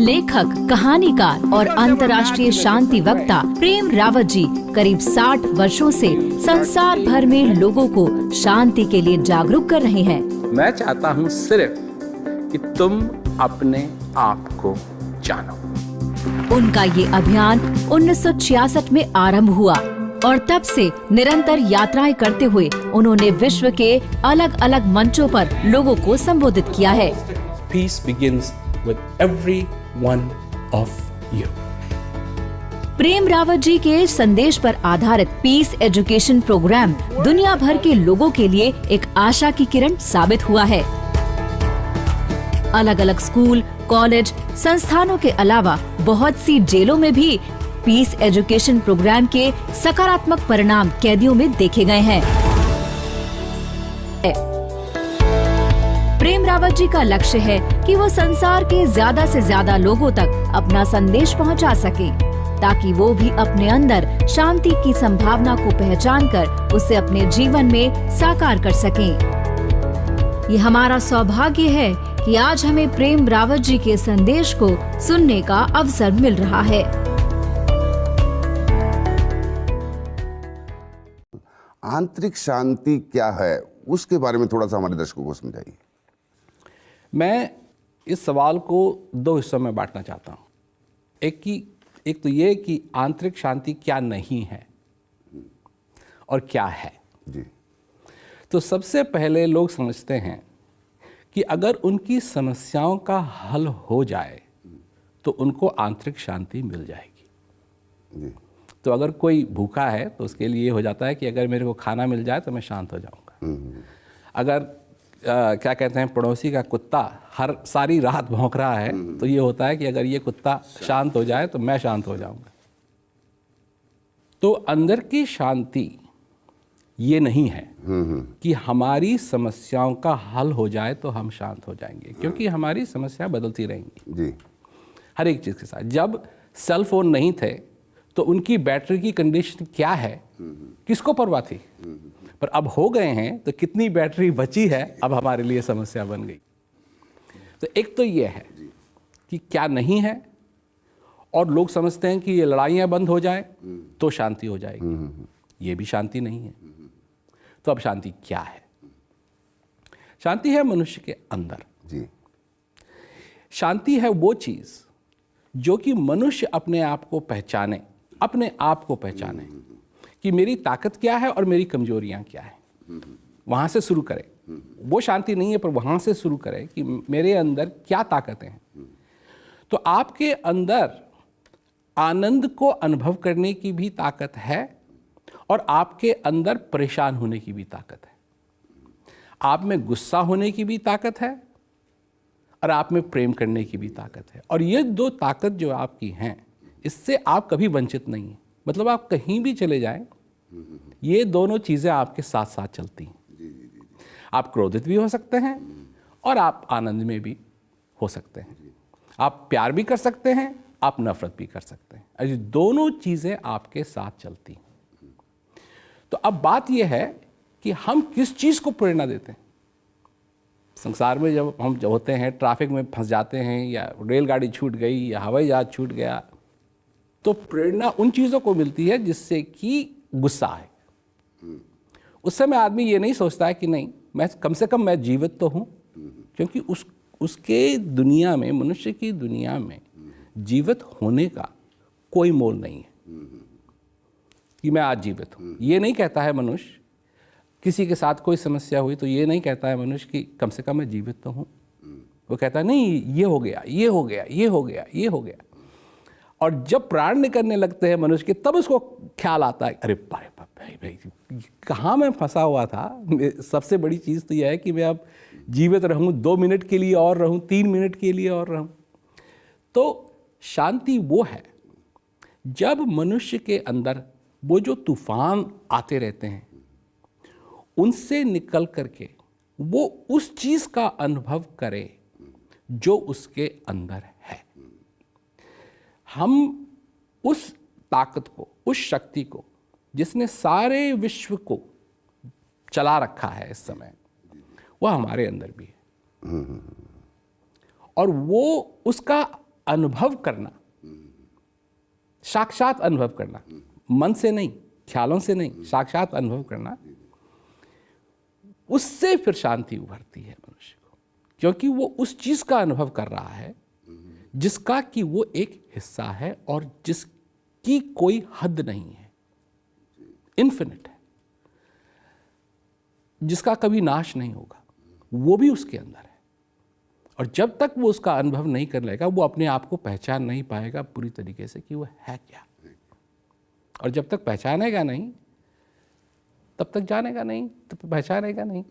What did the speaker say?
लेखक, कहानीकार और अंतर्राष्ट्रीय शांति वक्ता प्रेम रावत जी करीब 60 वर्षों से संसार भर में लोगों को शांति के लिए जागरूक कर रहे हैं। मैं चाहता हूँ सिर्फ कि तुम अपने आप को जानो। उनका ये अभियान 1966 में आरंभ हुआ और तब से निरंतर यात्राएं करते हुए उन्होंने विश्व के अलग अलग मंचों पर लोगों को संबोधित किया है। Peace begins with every one of you. प्रेम रावत जी के संदेश पर आधारित पीस एजुकेशन प्रोग्राम दुनिया भर के लोगों के लिए एक आशा की किरण साबित हुआ है। अलग अलग स्कूल, कॉलेज, संस्थानों के अलावा बहुत सी जेलों में भी पीस एजुकेशन प्रोग्राम के सकारात्मक परिणाम कैदियों में देखे गए हैं। प्रेम रावत जी का लक्ष्य है कि वो संसार के ज्यादा से ज्यादा लोगों तक अपना संदेश पहुंचा सकें, ताकि वो भी अपने अंदर शांति की संभावना को पहचान कर उसे अपने जीवन में साकार कर सकें। ये हमारा सौभाग्य है कि आज हमें प्रेम रावत जी के संदेश को सुनने का अवसर मिल रहा है। आंतरिक शांति क्या है, उसके बारे में थोड़ा सा हमारे दर्शकों को समझाइए। मैं इस सवाल को दो हिस्सों में बांटना चाहता हूँ। एक तो ये कि आंतरिक शांति क्या नहीं है और क्या है। जी। तो सबसे पहले लोग समझते हैं कि अगर उनकी समस्याओं का हल हो जाए तो उनको आंतरिक शांति मिल जाएगी। जी। तो अगर कोई भूखा है तो उसके लिए हो जाता है कि अगर मेरे को खाना मिल जाए तो मैं शांत हो जाऊंगा। अगर क्या कहते हैं, पड़ोसी का कुत्ता हर सारी रात भौंक रहा है तो ये होता है कि अगर ये कुत्ता शांत हो जाए तो मैं शांत हो जाऊंगा। तो अंदर की शांति ये नहीं है कि हमारी समस्याओं का हल हो जाए तो हम शांत हो जाएंगे, क्योंकि हमारी समस्या बदलती रहेंगी। जी। हर एक चीज़ के साथ। जब सेल फोन नहीं थे तो उनकी बैटरी की कंडीशन क्या है किसको परवाह थी, पर अब हो गए हैं तो कितनी बैटरी बची है अब हमारे लिए समस्या बन गई। तो एक तो ये है कि क्या नहीं है, और लोग समझते हैं कि ये लड़ाइयाँ बंद हो जाए तो शांति हो जाएगी। ये भी शांति नहीं है। तो अब शांति क्या है? शांति है मनुष्य के अंदर। जी। शांति है वो चीज़ जो कि मनुष्य अपने आप को पहचाने, अपने आप को पहचाने कि मेरी ताकत क्या है और मेरी कमजोरियां क्या है, वहाँ से शुरू करे। वो शांति नहीं है, पर वहाँ से शुरू करे कि मेरे अंदर क्या ताकतें हैं। तो आपके अंदर आनंद को अनुभव करने की भी ताकत है और आपके अंदर परेशान होने की भी ताकत है। आप में गुस्सा होने की भी ताकत है और आप में प्रेम करने की भी ताकत है। और ये दो ताकत जो आपकी हैं, इससे आप कभी वंचित नहीं हैं। मतलब आप कहीं भी चले जाएं, ये दोनों चीज़ें आपके साथ साथ चलती हैं। आप क्रोधित भी हो सकते हैं और आप आनंद में भी हो सकते हैं। आप प्यार भी कर सकते हैं, आप नफरत भी कर सकते हैं। ये दोनों चीज़ें आपके साथ चलती हैं। तो अब बात यह है कि हम किस चीज़ को प्रेरणा देते हैं। संसार में जब हम होते हैं, ट्रैफिक में फंस जाते हैं, या रेलगाड़ी छूट गई, या हवाई जहाज छूट गया, तो प्रेरणा उन चीज़ों को मिलती है जिससे कि गुस्सा है। उस समय आदमी ये नहीं सोचता है कि नहीं, मैं कम से कम मैं जीवित तो हूँ, क्योंकि उसके दुनिया में, मनुष्य की दुनिया में जीवित होने का कोई मोल नहीं है कि मैं आज जीवित हूँ। ये नहीं कहता है मनुष्य, किसी के साथ कोई समस्या हुई तो ये नहीं कहता है मनुष्य कि कम से कम मैं जीवित तो हूँ। वो कहता है नहीं, ये हो गया, ये हो गया, ये हो गया, ये हो गया। और जब प्राण निकलने लगते हैं मनुष्य के, तब उसको ख्याल आता है, अरे भाई कहाँ मैं फंसा हुआ था। सबसे बड़ी चीज़ तो यह है कि मैं अब जीवित रहूँ, 2 मिनट के लिए और रहूँ, 3 मिनट के लिए और रहूँ। तो शांति वो है जब मनुष्य के अंदर वो जो तूफान आते रहते हैं, उनसे निकल करके वो उस चीज़ का अनुभव करे जो उसके अंदर है। हम उस ताकत को, उस शक्ति को जिसने सारे विश्व को चला रखा है इस समय, वह हमारे अंदर भी है। और वो उसका अनुभव करना, साक्षात अनुभव करना, मन से नहीं, ख्यालों से नहीं, साक्षात अनुभव करना, उससे फिर शांति उभरती है मनुष्य को, क्योंकि वो उस चीज का अनुभव कर रहा है जिसका कि वो एक हिस्सा है और जिसकी कोई हद नहीं है, इन्फिनिट है, जिसका कभी नाश नहीं होगा, वो भी उसके अंदर है। और जब तक वो उसका अनुभव नहीं कर लेगा, वो अपने आप को पहचान नहीं पाएगा पूरी तरीके से कि वो है क्या। और जब तक पहचानेगा नहीं, तब तक जानेगा नहीं, तब पहचानेगा नहीं।